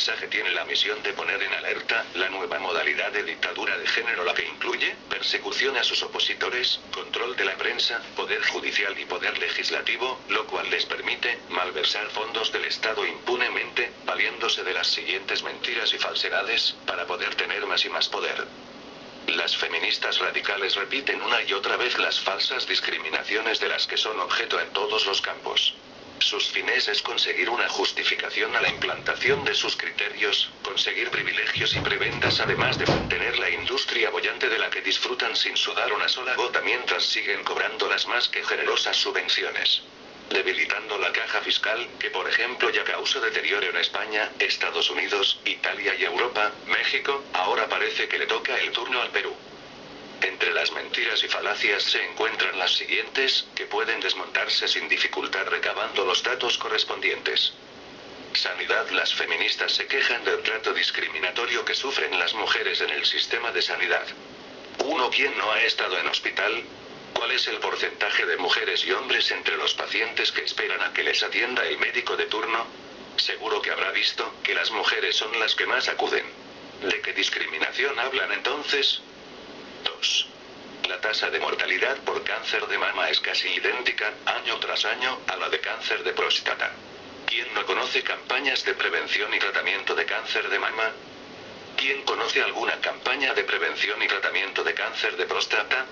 mensaje tiene la misión de poner en alerta la nueva modalidad de dictadura de género, la que incluye persecución a sus opositores, control de la prensa, poder judicial y poder legislativo, lo cual les permite malversar fondos del Estado impunemente, valiéndose de las siguientes mentiras y falsedades, para poder tener más y más poder. Las feministas radicales repiten una y otra vez las falsas discriminaciones de las que son objeto en todos los campos. Sus fines es conseguir una justificación a la implantación de sus criterios, conseguir privilegios y prebendas, además de mantener la industria boyante de la que disfrutan sin sudar una sola gota mientras siguen cobrando las más que generosas subvenciones. Debilitando la caja fiscal, que por ejemplo ya causó deterioro en España, Estados Unidos, Italia y Europa, México, ahora parece que le toca el turno al Perú. Entre las mentiras y falacias se encuentran las siguientes, que pueden desmontarse sin dificultad recabando los datos correspondientes. Sanidad. Las feministas se quejan del trato discriminatorio que sufren las mujeres en el sistema de sanidad. 1. ¿Quién no ha estado en hospital? ¿Cuál es el porcentaje de mujeres y hombres entre los pacientes que esperan a que les atienda el médico de turno? Seguro que habrá visto que las mujeres son las que más acuden. ¿De qué discriminación hablan entonces? 2. La tasa de mortalidad por cáncer de mama es casi idéntica, año tras año, a la de cáncer de próstata. ¿Quién no conoce campañas de prevención y tratamiento de cáncer de mama? ¿Quién conoce alguna campaña de prevención y tratamiento de cáncer de próstata?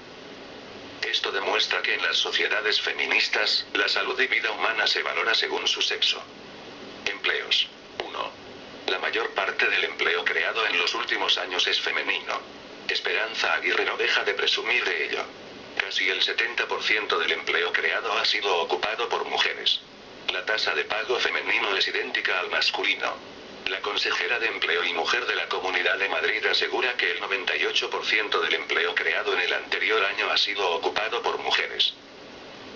Esto demuestra que en las sociedades feministas, la salud y vida humana se valora según su sexo. Empleos. 1. La mayor parte del empleo creado en los últimos años es femenino. Esperanza Aguirre no deja de presumir de ello. Casi el 70% del empleo creado ha sido ocupado por mujeres. La tasa de pago femenino es idéntica al masculino. La consejera de Empleo y Mujer de la Comunidad de Madrid asegura que el 98% del empleo creado en el anterior año ha sido ocupado por mujeres.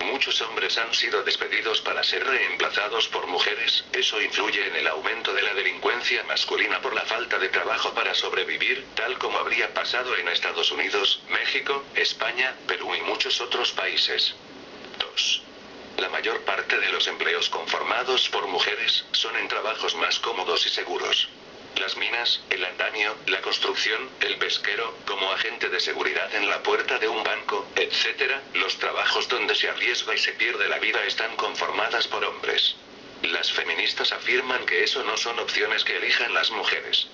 Muchos hombres han sido despedidos para ser reemplazados por mujeres, eso influye en el aumento de la delincuencia masculina por la falta de trabajo para sobrevivir, tal como habría pasado en Estados Unidos, México, España, Perú y muchos otros países. 2. La mayor parte de los empleos conformados por mujeres son en trabajos más cómodos y seguros. Las minas, el andamio, la construcción, el pesquero, como agente de seguridad en la puerta de un banco, etc., los trabajos donde se arriesga y se pierde la vida están conformadas por hombres. Las feministas afirman que eso no son opciones que elijan las mujeres.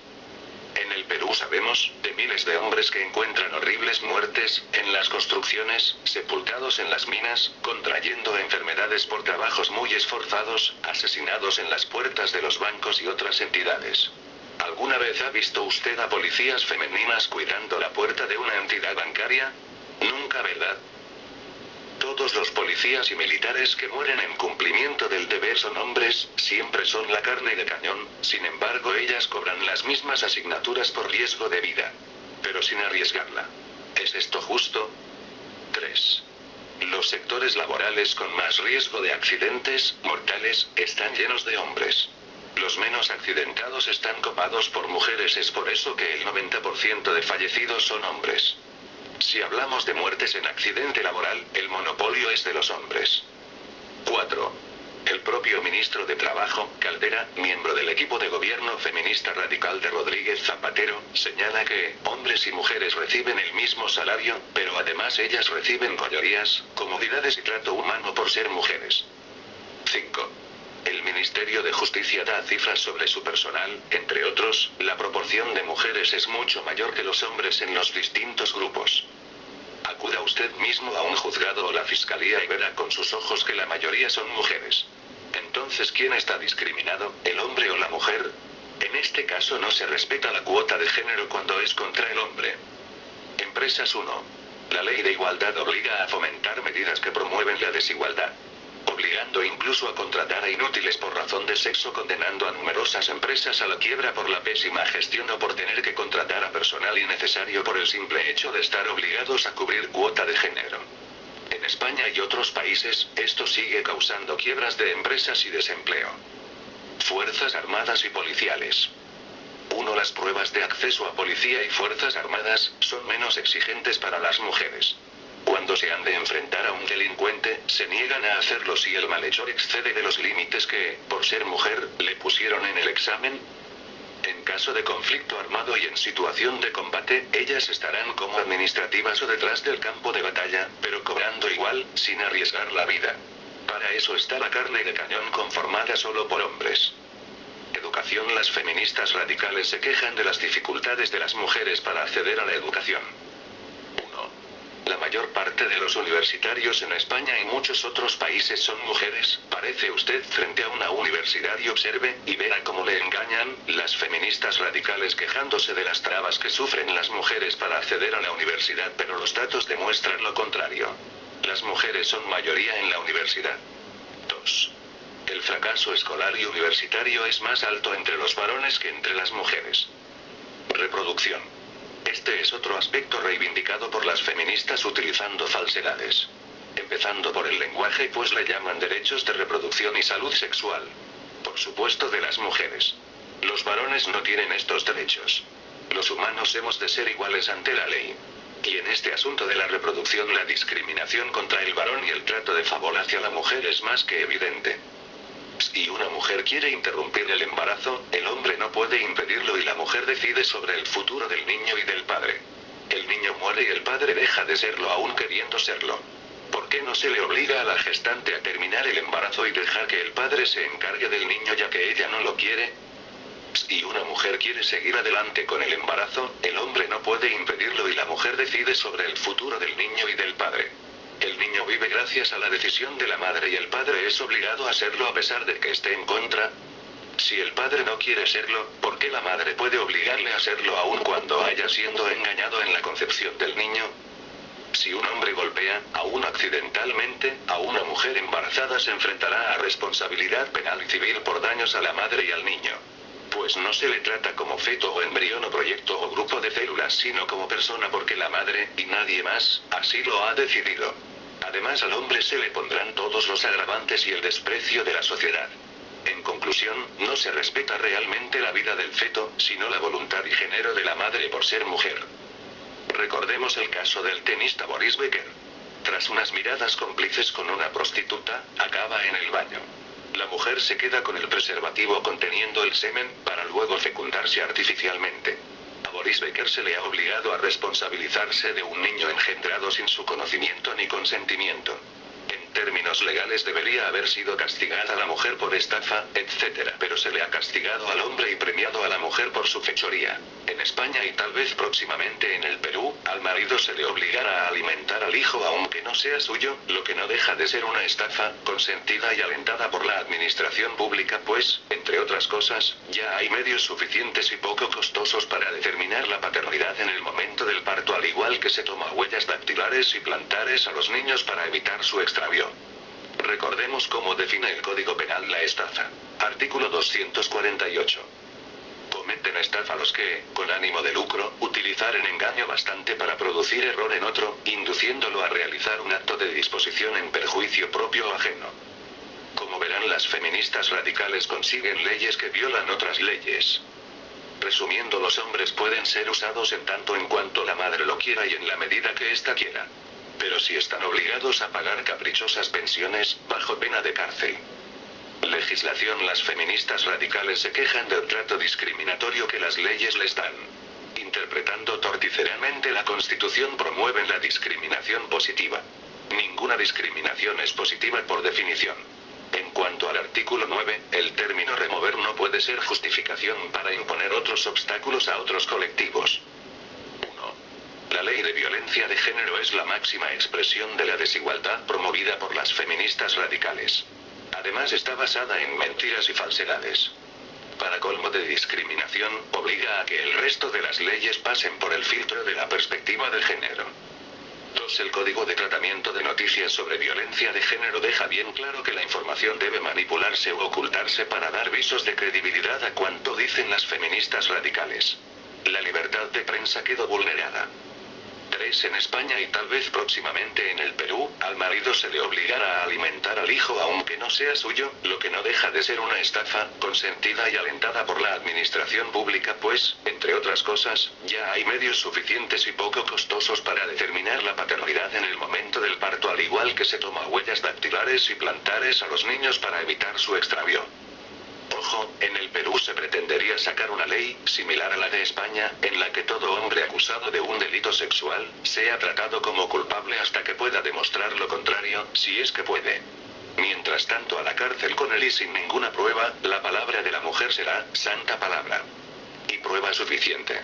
En el Perú sabemos de miles de hombres que encuentran horribles muertes en las construcciones, sepultados en las minas, contrayendo enfermedades por trabajos muy esforzados, asesinados en las puertas de los bancos y otras entidades. ¿Alguna vez ha visto usted a policías femeninas cuidando la puerta de una entidad bancaria? Nunca, ¿verdad? Todos los policías y militares que mueren en cumplimiento del deber son hombres, siempre son la carne de cañón, sin embargo ellas cobran las mismas asignaturas por riesgo de vida. Pero sin arriesgarla. ¿Es esto justo? 3. Los sectores laborales con más riesgo de accidentes mortales están llenos de hombres. Los menos accidentados están copados por mujeres, es por eso que el 90% de fallecidos son hombres. Si hablamos de muertes en accidente laboral, el monopolio es de los hombres. 4. El propio ministro de Trabajo, Caldera, miembro del equipo de gobierno feminista radical de Rodríguez Zapatero, señala que hombres y mujeres reciben el mismo salario, pero además ellas reciben mayorías, comodidades y trato humano por ser mujeres. 5. El Ministerio de Justicia da cifras sobre su personal, entre otros, la proporción de mujeres es mucho mayor que los hombres en los distintos grupos. Acuda usted mismo a un juzgado o la fiscalía y verá con sus ojos que la mayoría son mujeres. Entonces, ¿quién está discriminado, el hombre o la mujer? En este caso no se respeta la cuota de género cuando es contra el hombre. Empresas 1. La ley de igualdad obliga a fomentar medidas que promueven la desigualdad. Obligando incluso a contratar a inútiles por razón de sexo, condenando a numerosas empresas a la quiebra por la pésima gestión o por tener que contratar a personal innecesario por el simple hecho de estar obligados a cubrir cuota de género. En España y otros países, esto sigue causando quiebras de empresas y desempleo. Fuerzas Armadas y Policiales. 1. Las pruebas de acceso a policía y fuerzas armadas son menos exigentes para las mujeres. Cuando se han de enfrentar a un delincuente, se niegan a hacerlo si el malhechor excede de los límites que, por ser mujer, le pusieron en el examen. En caso de conflicto armado y en situación de combate, ellas estarán como administrativas o detrás del campo de batalla, pero cobrando igual, sin arriesgar la vida. Para eso está la carne de cañón conformada solo por hombres. Educación. Las feministas radicales se quejan de las dificultades de las mujeres para acceder a la educación. 1. La mayor parte de los universitarios en España y muchos otros países son mujeres. Parece usted frente a una universidad y observe, y verá cómo le engañan, las feministas radicales quejándose de las trabas que sufren las mujeres para acceder a la universidad, pero los datos demuestran lo contrario. Las mujeres son mayoría en la universidad. 2. El fracaso escolar y universitario es más alto entre los varones que entre las mujeres. Reproducción. Este es otro aspecto reivindicado por las feministas utilizando falsedades. Empezando por el lenguaje, pues le llaman derechos de reproducción y salud sexual. Por supuesto, de las mujeres. Los varones no tienen estos derechos. Los humanos hemos de ser iguales ante la ley. Y en este asunto de la reproducción, la discriminación contra el varón y el trato de favor hacia la mujer es más que evidente. Si una mujer quiere interrumpir el embarazo, el hombre no puede impedirlo y la mujer decide sobre el futuro del niño y del padre. El niño muere y el padre deja de serlo aún queriendo serlo. ¿Por qué no se le obliga a la gestante a terminar el embarazo y dejar que el padre se encargue del niño ya que ella no lo quiere? Si una mujer quiere seguir adelante con el embarazo, el hombre no puede impedirlo y la mujer decide sobre el futuro del niño y del padre. El niño vive gracias a la decisión de la madre y el padre es obligado a serlo a pesar de que esté en contra. Si el padre no quiere serlo, ¿por qué la madre puede obligarle a serlo aun cuando haya sido engañado en la concepción del niño? Si un hombre golpea, aún accidentalmente, a una mujer embarazada, se enfrentará a responsabilidad penal y civil por daños a la madre y al niño. Pues no se le trata como feto o embrión o proyecto o grupo de células, sino como persona porque la madre, y nadie más, así lo ha decidido. Además, al hombre se le pondrán todos los agravantes y el desprecio de la sociedad. En conclusión, no se respeta realmente la vida del feto, sino la voluntad y género de la madre por ser mujer. Recordemos el caso del tenista Boris Becker. Tras unas miradas cómplices con una prostituta, acaba en el baño. La mujer se queda con el preservativo conteniendo el semen, para luego fecundarse artificialmente. A Boris Becker se le ha obligado a responsabilizarse de un niño engendrado sin su conocimiento ni consentimiento. En términos legales debería haber sido castigada la mujer por estafa, etc. Pero se le ha castigado al hombre y premiado a la mujer por su fechoría. En España y tal vez próximamente en el Perú, al marido se le obligará a alimentar al hijo aunque no sea suyo, lo que no deja de ser una estafa, consentida y alentada por la administración pública, pues, entre otras cosas, ya hay medios suficientes y poco costosos para determinar la paternidad en el momento del parto, al igual que se toma huellas dactilares y plantares a los niños para evitar su extravío. Recordemos cómo define el Código Penal la estafa. Artículo 248. Cometen estafa los que, con ánimo de lucro, utilizaren engaño bastante para producir error en otro, induciéndolo a realizar un acto de disposición en perjuicio propio o ajeno. Como verán, las feministas radicales consiguen leyes que violan otras leyes. Resumiendo, los hombres pueden ser usados en tanto en cuanto la madre lo quiera y en la medida que ésta quiera. Pero si están obligados a pagar caprichosas pensiones, bajo pena de cárcel. Legislación. Las feministas radicales se quejan del trato discriminatorio que las leyes les dan. Interpretando torticeramente la Constitución, promueven la discriminación positiva. Ninguna discriminación es positiva por definición. En cuanto al artículo 9, el término remover no puede ser justificación para imponer otros obstáculos a otros colectivos. 1. La ley de violencia de género es la máxima expresión de la desigualdad promovida por las feministas radicales. Además, está basada en mentiras y falsedades. Para colmo de discriminación, obliga a que el resto de las leyes pasen por el filtro de la perspectiva de género. 2. El Código de Tratamiento de Noticias sobre Violencia de Género deja bien claro que la información debe manipularse o ocultarse para dar visos de credibilidad a cuanto dicen las feministas radicales. La libertad de prensa quedó vulnerada. 3. En España y tal vez próximamente en el Perú, al marido se le obligará a alimentar al hijo aunque no sea suyo, lo que no deja de ser una estafa, consentida y alentada por la administración pública, pues, entre otras cosas, ya hay medios suficientes y poco costosos para determinar la paternidad en el momento del parto, al igual que se toma huellas dactilares y plantares a los niños para evitar su extravío. Ojo, en el Perú se pretendería sacar una ley, similar a la de España, en la que todo hombre acusado de un delito sexual, sea tratado como culpable hasta que pueda demostrar lo contrario, si es que puede. Mientras tanto a la cárcel con él y sin ninguna prueba, la palabra de la mujer será, santa palabra. Y prueba suficiente.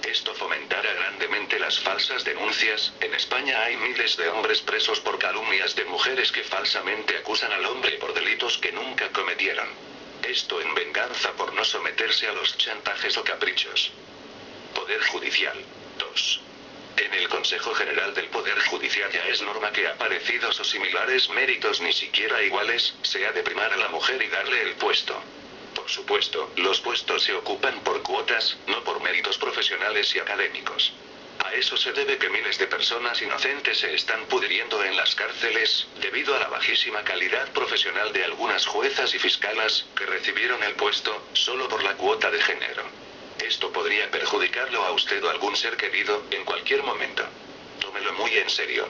Esto fomentará grandemente las falsas denuncias. En España hay miles de hombres presos por calumnias de mujeres que falsamente acusan al hombre por delitos que nunca cometieron. Esto en venganza por no someterse a los chantajes o caprichos. Poder Judicial. 2. En el Consejo General del Poder Judicial ya es norma que aparecidos o similares méritos ni siquiera iguales, se ha de primar a la mujer y darle el puesto. Por supuesto, los puestos se ocupan por cuotas, no por méritos profesionales y académicos. A eso se debe que miles de personas inocentes se están pudriendo en las cárceles, debido a la bajísima calidad profesional de algunas juezas y fiscalas, que recibieron el puesto, solo por la cuota de género. Esto podría perjudicarlo a usted o a algún ser querido, en cualquier momento. Tómelo muy en serio.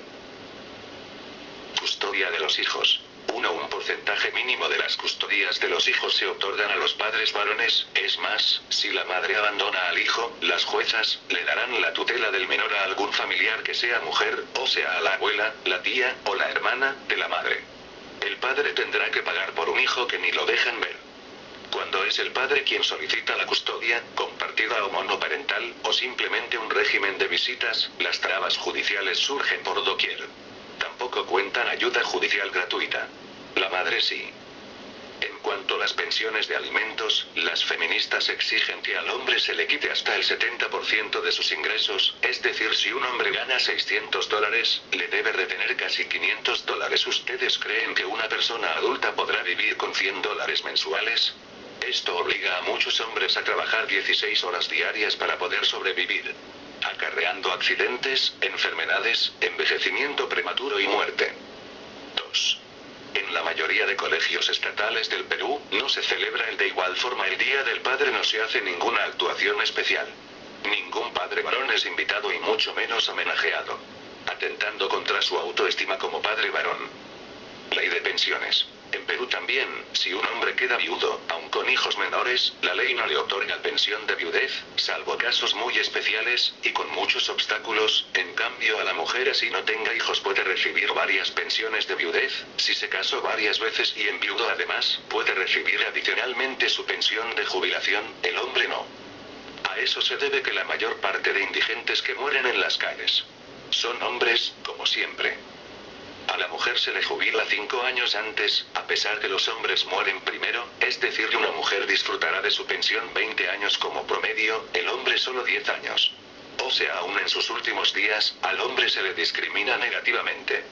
Custodia de los hijos. 1. Un porcentaje mínimo de las custodias de los hijos se otorgan a los padres varones, es más, si la madre abandona al hijo, las juezas, le darán la tutela del menor a algún familiar que sea mujer, o sea a la abuela, la tía, o la hermana, de la madre. El padre tendrá que pagar por un hijo que ni lo dejan ver. Cuando es el padre quien solicita la custodia, compartida o monoparental, o simplemente un régimen de visitas, las trabas judiciales surgen por doquier. Tampoco cuentan ayuda judicial gratuita. La madre sí. En cuanto a las pensiones de alimentos, las feministas exigen que al hombre se le quite hasta el 70% de sus ingresos, es decir, si un hombre gana $600, le debe retener casi $500. ¿Ustedes creen que una persona adulta podrá vivir con $100 mensuales? Esto obliga a muchos hombres a trabajar 16 horas diarias para poder sobrevivir, acarreando accidentes, enfermedades, envejecimiento prematuro y muerte. 2. En la mayoría de colegios estatales del Perú, no se celebra de igual forma el Día del Padre, no se hace ninguna actuación especial. Ningún padre varón es invitado y mucho menos homenajeado, atentando contra su autoestima como padre varón. Ley de pensiones. En Perú también, si un hombre queda viudo, aun con hijos menores, la ley no le otorga pensión de viudez, salvo casos muy especiales, y con muchos obstáculos. En cambio a la mujer así no tenga hijos puede recibir varias pensiones de viudez, si se casó varias veces y enviudó además, puede recibir adicionalmente su pensión de jubilación, el hombre no. A eso se debe que la mayor parte de indigentes que mueren en las calles son hombres, como siempre. A la mujer se le jubila 5 años antes, a pesar que los hombres mueren primero, es decir, una mujer disfrutará de su pensión 20 años como promedio, el hombre solo 10 años. O sea, aún en sus últimos días, al hombre se le discrimina negativamente.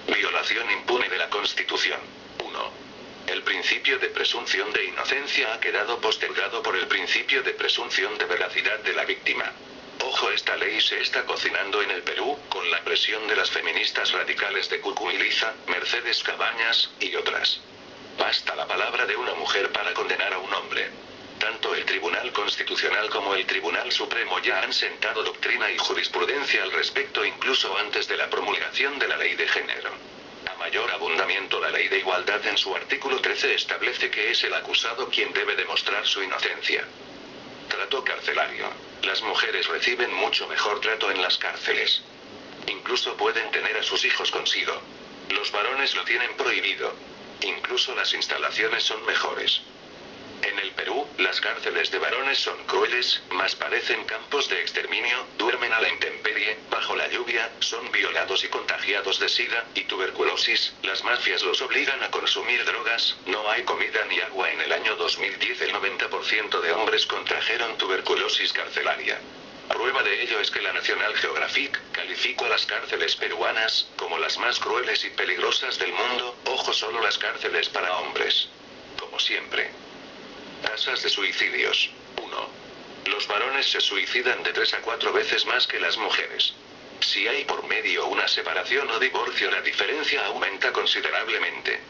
Violación impune de la Constitución. 1. El principio de presunción de inocencia ha quedado postergado por el principio de presunción de veracidad de la víctima. Ojo, esta ley se está cocinando en el Perú, con la presión de las feministas radicales de Cucuiliza, Mercedes Cabañas, y otras. Basta la palabra de una mujer para condenar a un hombre. Tanto el Tribunal Constitucional como el Tribunal Supremo ya han sentado doctrina y jurisprudencia al respecto incluso antes de la promulgación de la ley de género. A mayor abundamiento, la ley de igualdad en su artículo 13 establece que es el acusado quien debe demostrar su inocencia. Trato carcelario. Las mujeres reciben mucho mejor trato en las cárceles. Incluso pueden tener a sus hijos consigo. Los varones lo tienen prohibido. Incluso las instalaciones son mejores. En el Perú, las cárceles de varones son crueles, más parecen campos de exterminio, duermen a la intemperie, bajo la lluvia, son violados y contagiados de sida y tuberculosis, las mafias los obligan a consumir drogas, no hay comida ni agua. En el año 2010 el 90% de hombres contrajeron tuberculosis carcelaria. Prueba de ello es que la National Geographic calificó a las cárceles peruanas como las más crueles y peligrosas del mundo. Ojo, solo las cárceles para hombres. Como siempre. Tasas de suicidios. 1. Los varones se suicidan de 3 a 4 veces más que las mujeres. Si hay por medio una separación o divorcio, la diferencia aumenta considerablemente.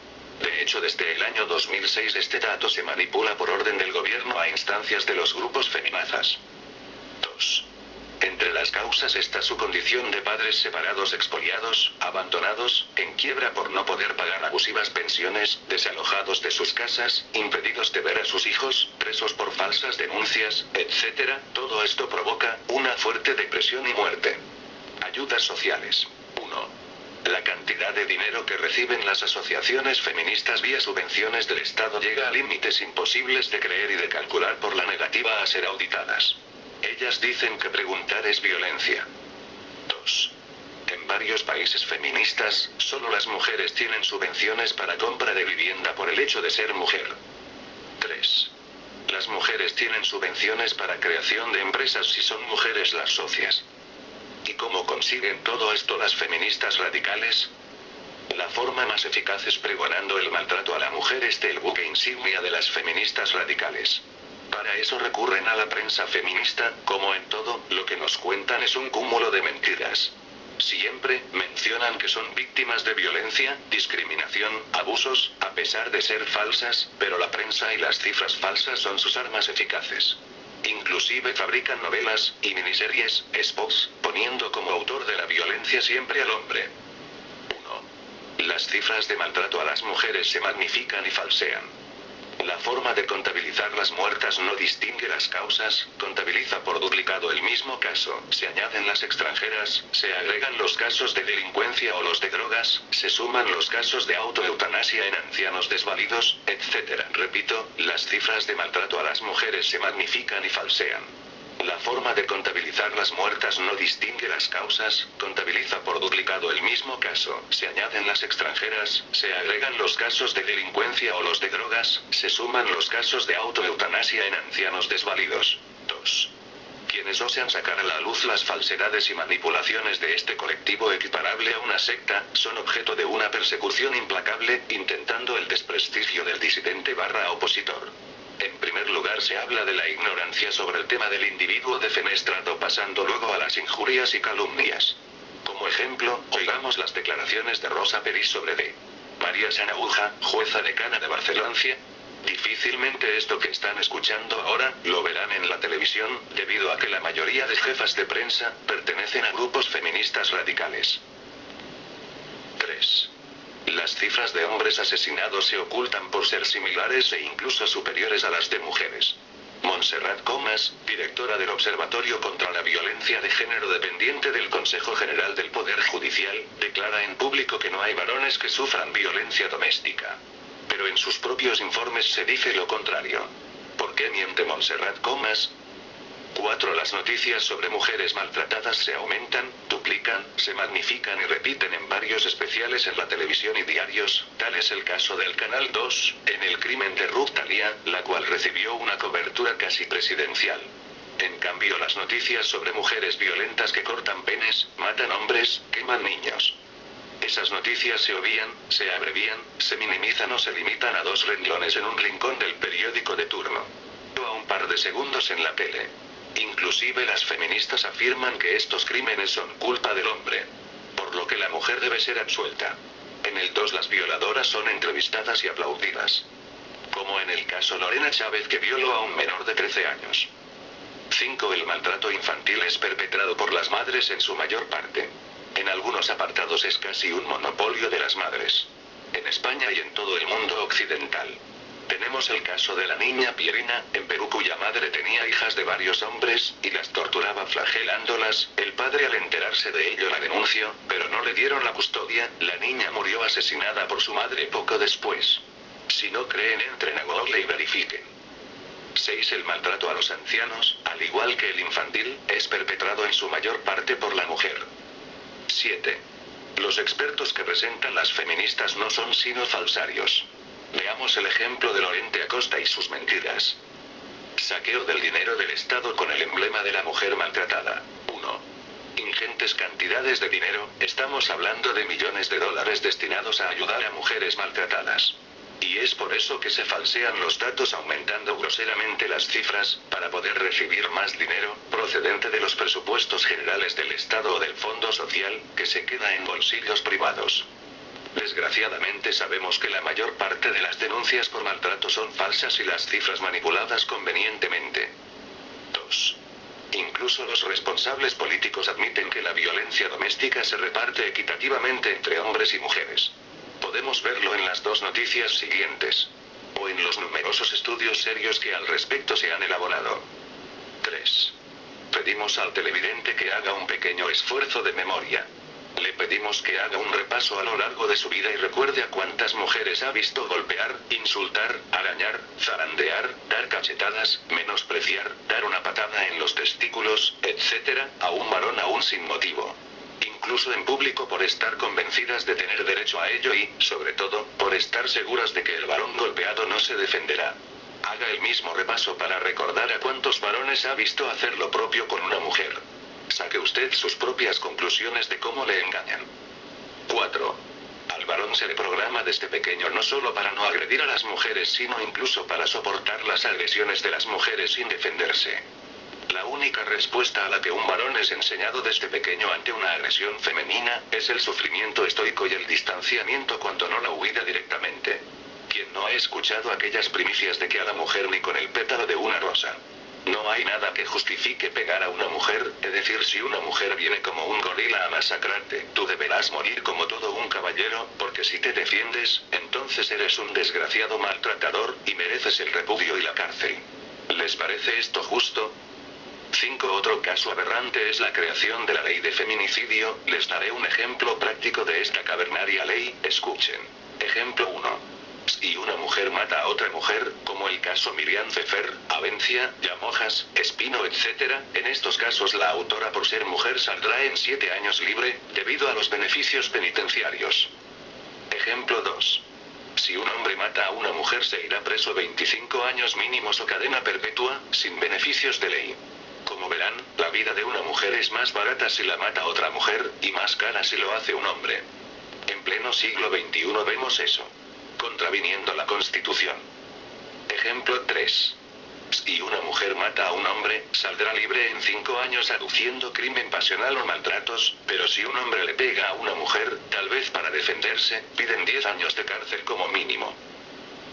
De hecho, desde el año 2006 este dato se manipula por orden del gobierno a instancias de los grupos feminazis. 2. Entre las causas está su condición de padres separados, expoliados, abandonados, en quiebra por no poder pagar abusivas pensiones, desalojados de sus casas, impedidos de ver a sus hijos, presos por falsas denuncias, etc. Todo esto provoca una fuerte depresión y muerte. Ayudas sociales. 1. La cantidad de dinero que reciben las asociaciones feministas vía subvenciones del Estado llega a límites imposibles de creer y de calcular por la negativa a ser auditadas. Ellas dicen que preguntar es violencia. 2. En varios países feministas, solo las mujeres tienen subvenciones para compra de vivienda por el hecho de ser mujer. 3. Las mujeres tienen subvenciones para creación de empresas si son mujeres las socias. ¿Y cómo consiguen todo esto las feministas radicales? La forma más eficaz es pregonando el maltrato a la mujer, el buque insignia de las feministas radicales. Para eso recurren a la prensa feminista, como en todo, lo que nos cuentan es un cúmulo de mentiras. Siempre mencionan que son víctimas de violencia, discriminación, abusos, a pesar de ser falsas, pero la prensa y las cifras falsas son sus armas eficaces. Inclusive fabrican novelas y miniseries, spots, poniendo como autor de la violencia siempre al hombre. 1. Las cifras de maltrato a las mujeres se magnifican y falsean. La forma de contabilizar las muertas no distingue las causas, contabiliza por duplicado el mismo caso, se añaden las extranjeras, se agregan los casos de delincuencia o los de drogas, se suman los casos de autoeutanasia en ancianos desvalidos, etc. Repito, las cifras de maltrato a las mujeres se magnifican y falsean. La forma de contabilizar las muertas no distingue las causas, contabiliza por duplicado el mismo caso, se añaden las extranjeras, se agregan los casos de delincuencia o los de drogas, se suman los casos de autoeutanasia en ancianos desvalidos. 2. Quienes osan sacar a la luz las falsedades y manipulaciones de este colectivo equiparable a una secta, son objeto de una persecución implacable, intentando el desprestigio del disidente / opositor. En primer lugar se habla de la ignorancia sobre el tema del individuo defenestrado, pasando luego a las injurias y calumnias. Como ejemplo, oigamos las declaraciones de Rosa Peris sobre de María Sanauja, jueza decana de Barcelona. Difícilmente esto que están escuchando ahora, lo verán en la televisión, debido a que la mayoría de jefas de prensa, pertenecen a grupos feministas radicales. 3. Las cifras de hombres asesinados se ocultan por ser similares e incluso superiores a las de mujeres. Montserrat Comas, directora del Observatorio contra la Violencia de Género dependiente del Consejo General del Poder Judicial, declara en público que no hay varones que sufran violencia doméstica. Pero en sus propios informes se dice lo contrario. ¿Por qué miente Montserrat Comas? 4. Las noticias sobre mujeres maltratadas se aumentan, duplican, se magnifican y repiten en varios especiales en la televisión y diarios, tal es el caso del Canal 2, en el crimen de Ruth Thalia, la cual recibió una cobertura casi presidencial. En cambio las noticias sobre mujeres violentas que cortan penes, matan hombres, queman niños. Esas noticias se obvian, se abrevian, se minimizan o se limitan a 2 renglones en un rincón del periódico de turno. O a un par de segundos en la tele. Inclusive las feministas afirman que estos crímenes son culpa del hombre. Por lo que la mujer debe ser absuelta. En el 2 las violadoras son entrevistadas y aplaudidas. Como en el caso Lorena Chávez, que violó a un menor de 13 años. 5. El maltrato infantil es perpetrado por las madres en su mayor parte. En algunos apartados es casi un monopolio de las madres. En España y en todo el mundo occidental. Tenemos el caso de la niña Pierina, en Perú, cuya madre tenía hijas de varios hombres, y las torturaba flagelándolas. El padre, al enterarse de ello, la denunció, pero no le dieron la custodia. La niña murió asesinada por su madre poco después. Si no creen, entren a Google y verifiquen. 6. El maltrato a los ancianos, al igual que el infantil, es perpetrado en su mayor parte por la mujer. 7. Los expertos que presentan las feministas no son sino falsarios. Veamos el ejemplo de Lorente Acosta y sus mentiras. Saqueo del dinero del Estado con el emblema de la mujer maltratada. 1. Ingentes cantidades de dinero, estamos hablando de millones de dólares destinados a ayudar a mujeres maltratadas. Y es por eso que se falsean los datos, aumentando groseramente las cifras, para poder recibir más dinero, procedente de los presupuestos generales del Estado o del Fondo Social, que se queda en bolsillos privados. Desgraciadamente sabemos que la mayor parte de las denuncias por maltrato son falsas y las cifras manipuladas convenientemente. 2. Incluso Incluso los responsables políticos admiten que la violencia doméstica se reparte equitativamente entre hombres y mujeres. Podemos verlo en las dos noticias siguientes. O en los numerosos estudios serios que al respecto se han elaborado. 3. Pedimos al televidente que haga un pequeño esfuerzo de memoria. Le pedimos que haga un repaso a lo largo de su vida y recuerde a cuántas mujeres ha visto golpear, insultar, arañar, zarandear, dar cachetadas, menospreciar, dar una patada en los testículos, etc., a un varón aún sin motivo. Incluso en público por estar convencidas de tener derecho a ello y, sobre todo, por estar seguras de que el varón golpeado no se defenderá. Haga el mismo repaso para recordar a cuántos varones ha visto hacer lo propio con una mujer. Saque usted sus propias conclusiones de cómo le engañan. 4. Al varón se le programa desde pequeño no solo para no agredir a las mujeres sino incluso para soportar las agresiones de las mujeres sin defenderse. La única respuesta a la que un varón es enseñado desde pequeño ante una agresión femenina, es el sufrimiento estoico y el distanciamiento cuando no la huida directamente. ¿Quién no ha escuchado aquellas primicias de que a la mujer ni con el pétalo de una rosa? No hay nada que justifique pegar a una mujer, es decir, si una mujer viene como un gorila a masacrarte, tú deberás morir como todo un caballero, porque si te defiendes, entonces eres un desgraciado maltratador, y mereces el repudio y la cárcel. ¿Les parece esto justo? 5. Otro caso aberrante es la creación de la ley de feminicidio. Les daré un ejemplo práctico de esta cavernaria ley, escuchen. Ejemplo 1. Si una mujer mata a otra mujer, como el caso Miriam Pfeffer, Avencia, Llamojas, Espino, etc., en estos casos la autora por ser mujer saldrá en 7 años libre, debido a los beneficios penitenciarios. Ejemplo 2. Si un hombre mata a una mujer se irá preso 25 años mínimos o cadena perpetua, sin beneficios de ley. Como verán, la vida de una mujer es más barata si la mata otra mujer, y más cara si lo hace un hombre. En pleno siglo XXI vemos eso. Contraviniendo la Constitución. Ejemplo 3. Si una mujer mata a un hombre, saldrá libre en 5 años aduciendo crimen pasional o maltratos, pero si un hombre le pega a una mujer, tal vez para defenderse, piden 10 años de cárcel como mínimo.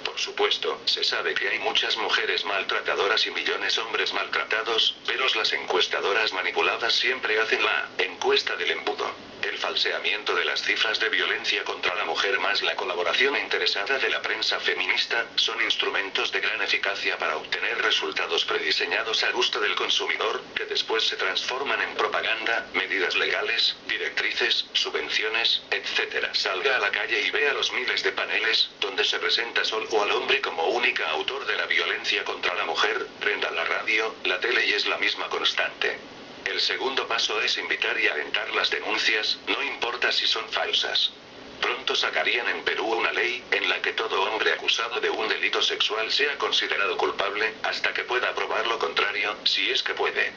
Por supuesto, se sabe que hay muchas mujeres maltratadoras y millones de hombres maltratados, pero las encuestadoras manipuladas siempre hacen la encuesta del embudo. El falseamiento de las cifras de violencia contra la mujer más la colaboración interesada de la prensa feminista, son instrumentos de gran eficacia para obtener resultados prediseñados a gusto del consumidor, que después se transforman en propaganda, medidas legales, directrices, subvenciones, etc. Salga a la calle y vea los miles de paneles, donde se presenta solo al hombre como única autor de la violencia contra la mujer, prenda la radio, la tele y es la misma constante. El segundo paso es invitar y alentar las denuncias, no importa si son falsas. Pronto sacarían en Perú una ley, en la que todo hombre acusado de un delito sexual sea considerado culpable, hasta que pueda probar lo contrario, si es que puede.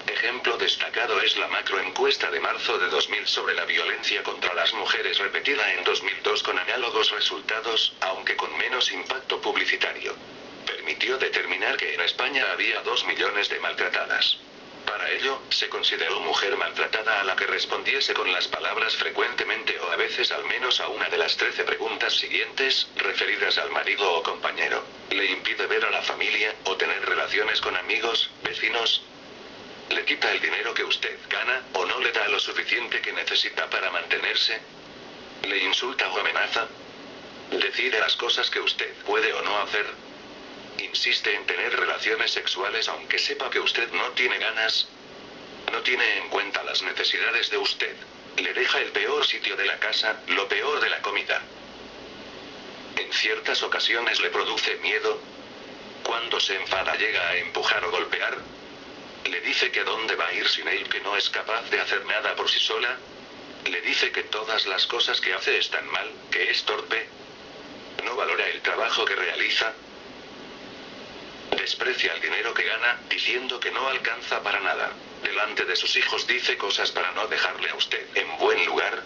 Ejemplo destacado es la macroencuesta de marzo de 2000 sobre la violencia contra las mujeres repetida en 2002 con análogos resultados, aunque con menos impacto publicitario. Permitió determinar que en España había 2 millones de maltratadas. Para ello, se consideró mujer maltratada a la que respondiese con las palabras frecuentemente o a veces al menos a una de las 13 preguntas siguientes, referidas al marido o compañero. ¿Le impide ver a la familia, o tener relaciones con amigos, vecinos? ¿Le quita el dinero que usted gana, o no le da lo suficiente que necesita para mantenerse? ¿Le insulta o amenaza? ¿Decide las cosas que usted puede o no hacer? ¿Insiste en tener relaciones sexuales aunque sepa que usted no tiene ganas? ¿No tiene en cuenta las necesidades de usted? ¿Le deja el peor sitio de la casa, lo peor de la comida? ¿En ciertas ocasiones le produce miedo? ¿Cuando se enfada llega a empujar o golpear? ¿Le dice que dónde va a ir sin él, que no es capaz de hacer nada por sí sola? ¿Le dice que todas las cosas que hace están mal, que es torpe? ¿No valora el trabajo que realiza? Desprecia el dinero que gana, diciendo que no alcanza para nada. Delante de sus hijos dice cosas para no dejarle a usted en buen lugar.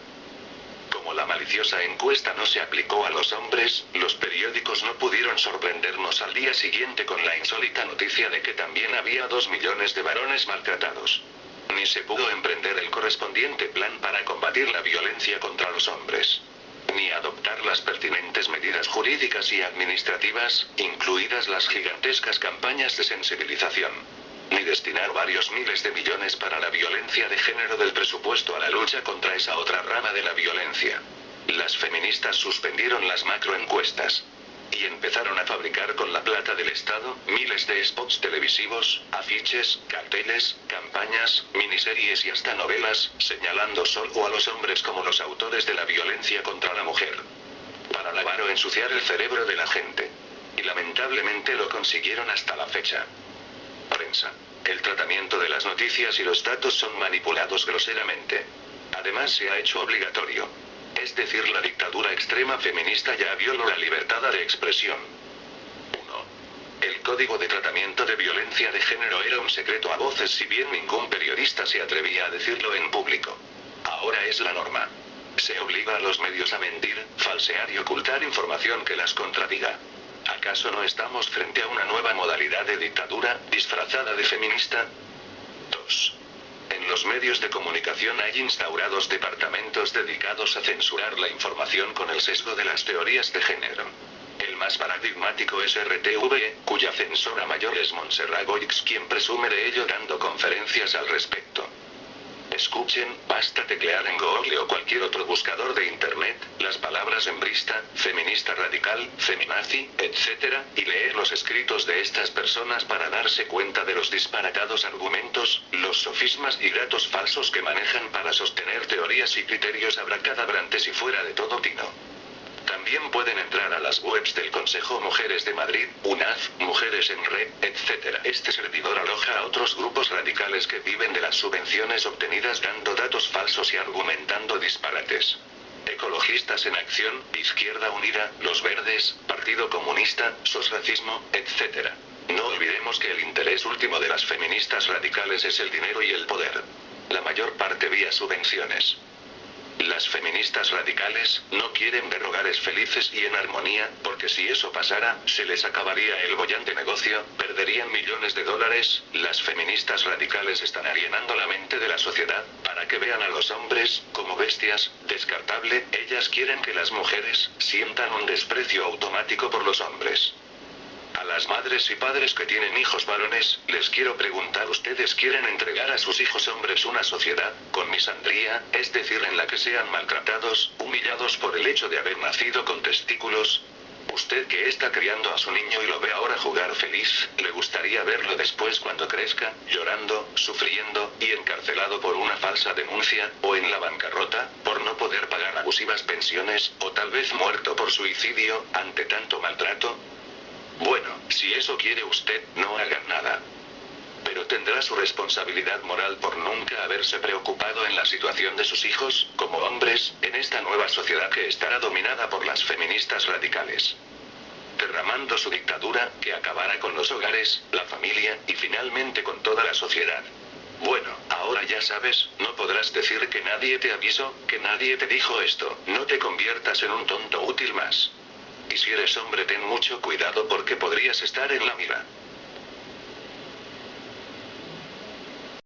Como la maliciosa encuesta no se aplicó a los hombres, los periódicos no pudieron sorprendernos al día siguiente con la insólita noticia de que también había 2 millones de varones maltratados. Ni se pudo emprender el correspondiente plan para combatir la violencia contra los hombres. Ni adoptar las pertinentes medidas jurídicas y administrativas, incluidas las gigantescas campañas de sensibilización. ni destinar varios miles de millones para la violencia de género del presupuesto a la lucha contra esa otra rama de la violencia. Las feministas suspendieron las macroencuestas. Y empezaron a fabricar con la plata del Estado, miles de spots televisivos, afiches, carteles, campañas, miniseries y hasta novelas, señalando solo a los hombres como los autores de la violencia contra la mujer. Para lavar o ensuciar el cerebro de la gente. Y lamentablemente lo consiguieron hasta la fecha. Prensa. El tratamiento de las noticias y los datos son manipulados groseramente. Además se ha hecho obligatorio. Es decir, la dictadura extrema feminista ya violó la libertad de expresión. 1. El Código de Tratamiento de Violencia de Género era un secreto a voces si bien ningún periodista se atrevía a decirlo en público. Ahora es la norma. Se obliga a los medios a mentir, falsear y ocultar información que las contradiga. ¿Acaso no estamos frente a una nueva modalidad de dictadura, disfrazada de feminista? 2. En los medios de comunicación hay instaurados departamentos dedicados a censurar la información con el sesgo de las teorías de género. El más paradigmático es RTV, cuya censora mayor es Montserrat Goix, quien presume de ello dando conferencias al respecto. Escuchen, basta teclear en Google o cualquier otro buscador de Internet, las palabras hembrista, feminista radical, feminazi, etc., y leer los escritos de estas personas para darse cuenta de los disparatados argumentos, los sofismas y datos falsos que manejan para sostener teorías y criterios abracadabrantes y fuera de todo tino. También pueden entrar a las webs del Consejo Mujeres de Madrid, UNAF, Mujeres en Red, etc. Este servidor aloja a otros grupos radicales que viven de las subvenciones obtenidas dando datos falsos y argumentando disparates. Ecologistas en Acción, Izquierda Unida, Los Verdes, Partido Comunista, SOS Racismo, etc. No olvidemos que el interés último de las feministas radicales es el dinero y el poder. La mayor parte vía subvenciones. Las feministas radicales no quieren ver hogares felices y en armonía, porque si eso pasara, se les acabaría el bollante negocio, perderían millones de dólares. Las feministas radicales están alienando la mente de la sociedad, para que vean a los hombres como bestias, descartable. Ellas quieren que las mujeres sientan un desprecio automático por los hombres. A las madres y padres que tienen hijos varones, les quiero preguntar: ¿ustedes quieren entregar a sus hijos hombres una sociedad, con misandría, es decir, en la que sean maltratados, humillados por el hecho de haber nacido con testículos? Usted que está criando a su niño y lo ve ahora jugar feliz, ¿le gustaría verlo después cuando crezca, llorando, sufriendo, y encarcelado por una falsa denuncia, o en la bancarrota, por no poder pagar abusivas pensiones, o tal vez muerto por suicidio, ante tanto maltrato? Bueno, si eso quiere usted, no haga nada. Pero tendrá su responsabilidad moral por nunca haberse preocupado en la situación de sus hijos, como hombres, en esta nueva sociedad que estará dominada por las feministas radicales. Derramando su dictadura, que acabará con los hogares, la familia, y finalmente con toda la sociedad. Bueno, ahora ya sabes, no podrás decir que nadie te avisó, que nadie te dijo esto. No te conviertas en un tonto útil más. Y si eres hombre, ten mucho cuidado porque podrías estar en la mira.